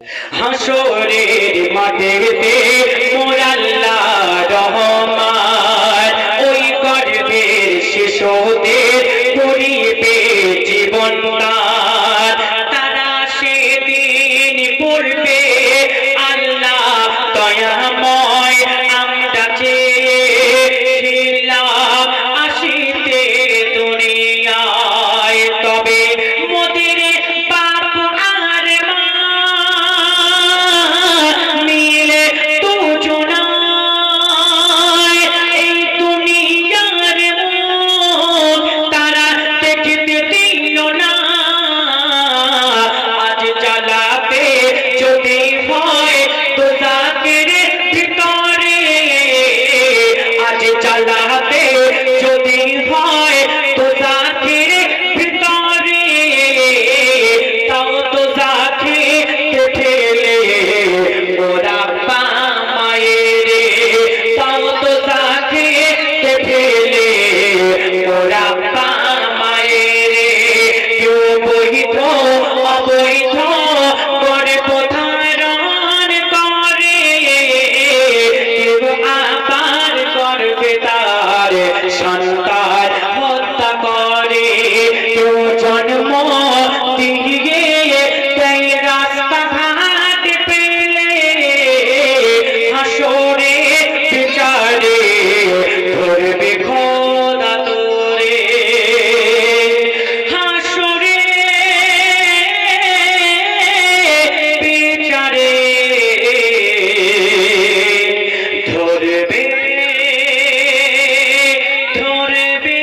হাসরের মাঠেতে মোর আল্লাহ রহমান ওই গর্ভের শিশুদের করিবে জীবন দান। তারা সেদিন পড়বে আল্লাহ দয়াময় আমরা চেয়েছিলাম আসিতে দুনিয়ায়, তবে মোদের বাপ আর মা মিলে দুজনায় এই দুনিয়ার মুখ তারা দেখতে দিল না। আজ জ্বালাবে যদি হয় দোজাখের ভিতরে, আজ জ্বালাবে যদি হয় দোজাখের ভিতরে, তাও দোজাখে ঠেলে মোরা পা মায়ের, তাও দোজাখে ঠেলে মোরা পা মায়ের। কেউ বৈধ অবৈধ গর্ভ ধারণ করে, কেউ আবার গর্ভে তার সন্তান হত্যা করে, কেউ জন্ম দিয়ে দেয় রাস্তাঘাট পেলে, হাসরে বিচারে ধরবে খোদা তোরে, হাসরে বিচারে ধরবে ধরবে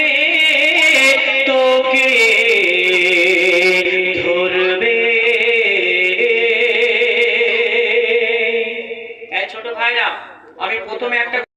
তোকে ধরবে। এই ছোট ভাইরা, আমি প্রথমে একটা